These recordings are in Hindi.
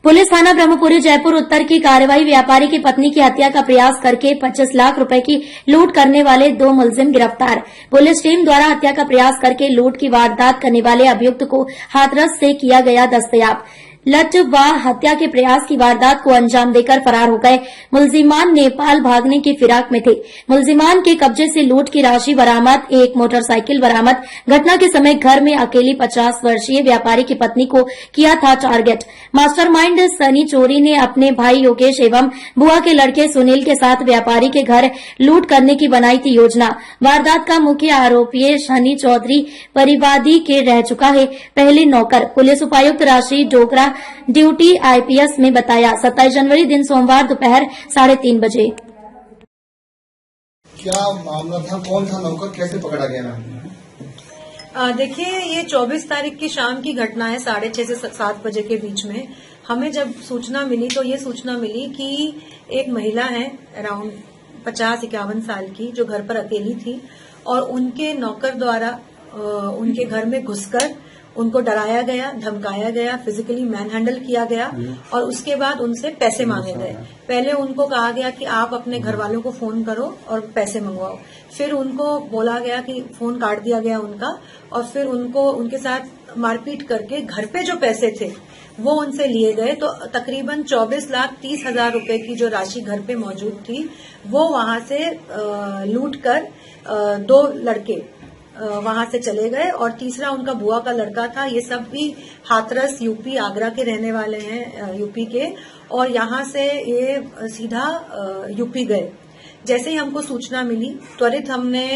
पुलिस थाना ब्रह्मपुरी जयपुर उत्तर की कार्रवाई व्यापारी की पत्नी की हत्या का प्रयास करके 25 लाख रुपए की लूट करने वाले 2 मुलजिम गिरफ्तार। पुलिस टीम द्वारा हत्या का प्रयास करके लूट की वारदात करने वाले अभियुक्त को हाथरस से किया गया दस्तयाब। लट व हत्या के प्रयास की वारदात को अंजाम देकर फरार हो गए। मुलजिमान नेपाल भागने की फिराक में थे। मुलजिमान के कब्जे से लूट की राशि बरामद, एक मोटरसाइकिल बरामद। घटना के समय घर में अकेली 50 वर्षीय व्यापारी की पत्नी को किया था टारगेट। मास्टरमाइंड सनी चोरी ने अपने भाई योगेश एवं बुआ के लड़के सुनील के साथ व्यापारी के घर लूट करने की बनाई थी योजना। वारदात का मुख्य आरोपी शनि चौधरी परिवादी के रह चुका है पहले नौकर। पुलिस उपायुक्त राशि डोगरा ड्यूटी आईपीएस में बताया। 27 जनवरी दिन सोमवार दोपहर 3:30 बजे। क्या मामला था, कौन था नौकर, कैसे पकड़ा गया? देखिए, ये 24 तारीख की शाम की घटना है। 6:30 से 7 बजे के बीच में हमें जब सूचना मिली तो ये सूचना मिली कि एक महिला है अराउंड 50-51 साल की, जो घर पर अकेली थी और उनके नौकर द्वारा उनके घर में घुसकर उनको डराया गया, धमकाया गया, फिजिकली मैन हैंडल किया गया और उसके बाद उनसे पैसे मांगे गए। पहले उनको कहा गया कि आप अपने घर वालों को फोन करो और पैसे मंगवाओ। फिर उनको बोला गया कि फोन काट दिया गया उनका और फिर उनको उनके साथ मारपीट करके घर पे जो पैसे थे वो उनसे लिए गए। तो तकरीबन 24,30,000 रुपए की जो राशि घर पे मौजूद थी वो वहां से लूट कर 2 लड़के वहां से चले गए और तीसरा उनका बुआ का लड़का था। ये सब भी हाथरस यूपी आगरा के रहने वाले हैं, यूपी के, और यहां से ये सीधा यूपी गए। जैसे ही हमको सूचना मिली त्वरित हमने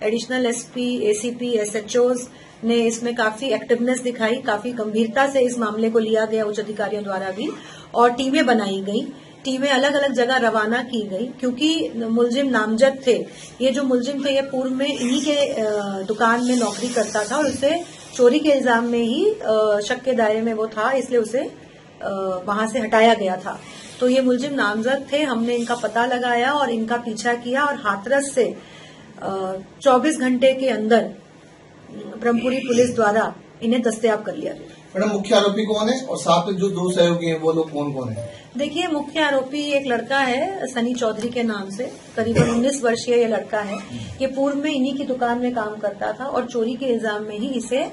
एडिशनल एसपी, एसीपी, एसएचओज ने इसमें काफी एक्टिवनेस दिखाई, काफी गंभीरता से इस मामले को लिया गया उच्च अधिकारियों द्वारा भी, और टीमें बनाई गई। टीमें अलग अलग जगह रवाना की गई क्योंकि मुलजिम नामजद थे। ये जो मुलजिम थे ये पूर्व में इन्हीं के दुकान में नौकरी करता था और उसे चोरी के इल्जाम में ही शक के दायरे में वो था, इसलिए उसे वहां से हटाया गया था। तो ये मुलजिम नामजद थे। हमने इनका पता लगाया और इनका पीछा किया और हाथरस से 24 घंटे के अंदर ब्रह्मपुरी पुलिस द्वारा इन्हें दस्तयाब कर लिया गया। मैडम, मुख्य आरोपी कौन है और साथ में जो 2 सहयोगी हैं वो लोग कौन कौन है? देखिए, मुख्य आरोपी एक लड़का है सनी चौधरी के नाम से, करीबन 19 वर्षीय ये लड़का है। ये पूर्व में इन्हीं की दुकान में काम करता था और चोरी के इल्जाम में ही इसे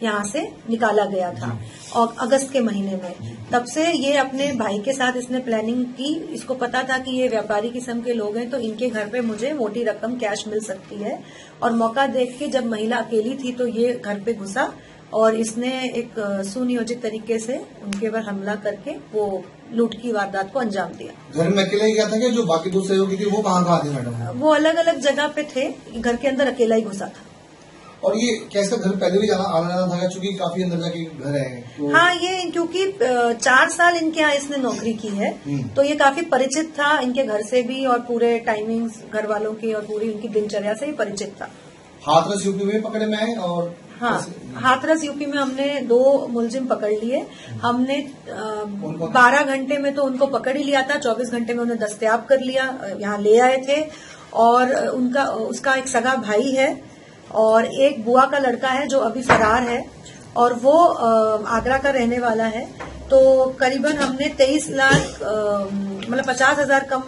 यहाँ से निकाला गया था और अगस्त के महीने में। तब से ये अपने भाई के साथ इसने प्लानिंग की। इसको पता था कि ये व्यापारी किस्म के लोग हैं तो इनके घर पे मुझे मोटी रकम कैश मिल सकती है, और मौका देख के जब महिला अकेली थी तो ये घर पे घुसा और इसने एक सुनियोजित तरीके से उनके ऊपर हमला करके वो लूट की वारदात को अंजाम दिया। घर में अकेला ही गया था कि जो बाकी 2 सहयोगी थे वो कहाँ थे मैडम? वो अलग अलग जगह पे थे, घर के अंदर अकेला ही घुसा था। और ये कैसा घर पहले भी आना जाना था क्योंकि काफी अंदर जाके घर है तो... हाँ, ये क्योंकि 4 साल इनके यहाँ इसने नौकरी की है तो ये काफी परिचित था इनके घर से भी और पूरे टाइमिंग्स घर वालों की और पूरी उनकी दिनचर्या से ही परिचित था। हाथरस यूपी में पकड़े में आए और हाँ, हाथरस यूपी में हमने 2 मुलजिम पकड़ लिए। हमने 12 घंटे में तो उनको पकड़ ही लिया था, 24 घंटे में उन्हें दस्तयाब कर लिया, यहाँ ले आए थे। और उसका एक सगा भाई है और एक बुआ का लड़का है जो अभी फरार है और वो आगरा का रहने वाला है। तो करीबन हमने 23 लाख मतलब 50,000 कम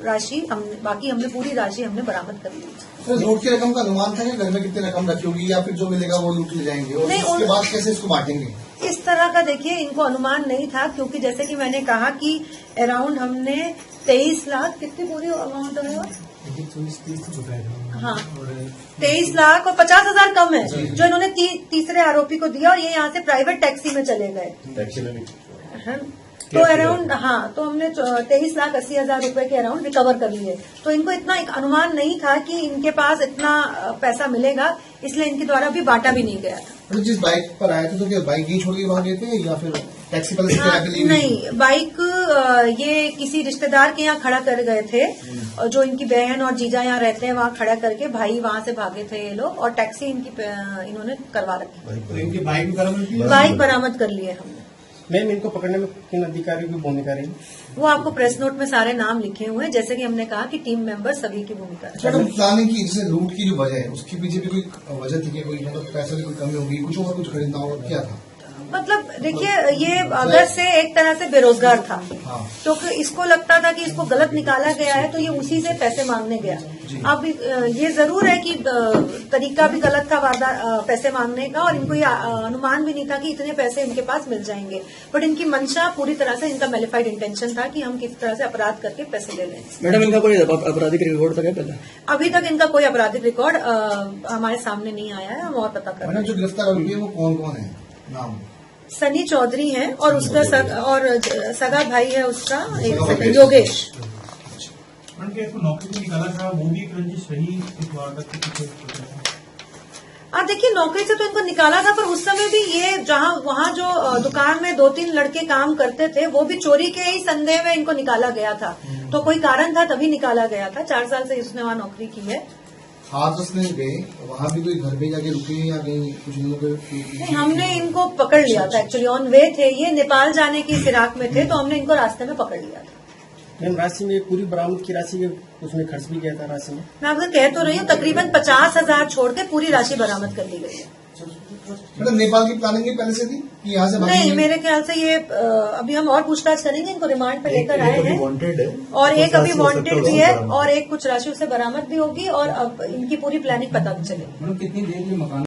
राशि, बाकी हमने पूरी राशि हमने बरामद कर ली। तो लूट की रकम का अनुमान था कि घर में कितनी रकम रखी होगी या फिर जो मिलेगा वो लूट ले जाएंगे और उसके बाद कैसे इसको बांटेंगे? इस तरह का देखिए इनको अनुमान नहीं था क्योंकि जैसे कि मैंने कहा कि अराउंड हमने 23 लाख, कितनी पूरी अमाउंट है? हाँ, 23 लाख और 50,000 कम है जो इन्होंने तीसरे आरोपी को दिया और ये यहाँ से प्राइवेट टैक्सी में चले गए। तो अराउंड तो हमने 23,80,000 रुपए के अराउंड रिकवर कर लिए। तो इनको इतना एक अनुमान नहीं था कि इनके पास इतना पैसा मिलेगा, इसलिए इनके द्वारा भी बांटा भी नहीं गया था। जिस बाइक पर आए थे तो क्या बाइक ही छोड़ के भाग गए थे या फिर टैक्सी पर नहीं, बाइक ये किसी रिश्तेदार के यहाँ खड़ा कर गए थे और जो इनकी बहन और जीजा यहाँ रहते हैं वहाँ खड़ा करके भाई वहाँ से भागे थे ये लोग और टैक्सी इन्होंने करवा रखी। इनकी बाइक बरामद कर लिए हमने। मैम, इनको पकड़ने में किन अधिकारियों की भूमिका रही? वो आपको प्रेस नोट में सारे नाम लिखे हुए हैं, जैसे कि हमने कहा कि टीम मेंबर सभी की भूमिका है। प्लानिंग की जैसे लूट की जो वजह है उसके पीछे भी कोई वजह थी कि कोई मतलब पैसे की कोई कमी होगी, कुछ और कुछ खरीदना होगा, क्या था? मतलब देखिए, ये अगस्त से एक तरह से बेरोजगार था, हाँ। तो इसको लगता था कि इसको गलत निकाला गया है, तो ये उसी से पैसे मांगने गया। अब ये जरूर है कि तरीका भी गलत था पैसे मांगने का, और इनको ये अनुमान भी नहीं था कि इतने पैसे इनके पास मिल जाएंगे। बट इनकी मंशा पूरी तरह से, इनका मेलिफाइड इंटेंशन था कि हम किस तरह से अपराध करके पैसे ले लें। मैडम, इनका कोई आपराधिक रिकॉर्ड था क्या पहले? अभी तक इनका कोई आपराधिक रिकॉर्ड हमारे सामने नहीं आया है, हम और पता कर रहे हैं। मैडम, जो गिरफ्तार हुई है वो कौन कौन है? नाम? सनी चौधरी है, और उसका सगा भाई है उसका, एक सेकंड, योगेश। नौकरी से निकाला था, वो भी एक रंजिश रही इस वारदात के पीछे। आप देखिए, नौकरी से तो इनको निकाला था, पर उस समय भी ये वहाँ जो दुकान में 2-3 लड़के काम करते थे, वो भी चोरी के ही संदेह में इनको निकाला गया था। तो कोई कारण था तभी निकाला गया था। 4 साल से उसने वहाँ नौकरी की है। हाथरस में गए, वहाँ भी कोई घर पे जाके रुके या कहीं कुछ इन लोगों नहीं, हमने इनको पकड़ लिया था। एक्चुअली ऑन वे थे, ये नेपाल जाने की फिराक में थे, तो हमने इनको रास्ते में पकड़ लिया था। मैम, राशि में पूरी बरामद की राशि के उसमें खर्च भी किया था राशि में? मैं आपको कह तो रही हूँ, तकरीबन 50,000 छोड़ के पूरी राशि बरामद कर ली गई है। मतलब नेपाल की प्लानिंग पहले से थी कि यहाँ से नहीं, मेरे ख्याल से ये अभी हम और पूछताछ करेंगे। इनको रिमांड पे लेकर आए हैं, और एक अभी वांटेड भी है, और एक कुछ राशि उससे बरामद भी होगी, और अब इनकी पूरी प्लानिंग पता भी चलेगी। कितनी देर में मकान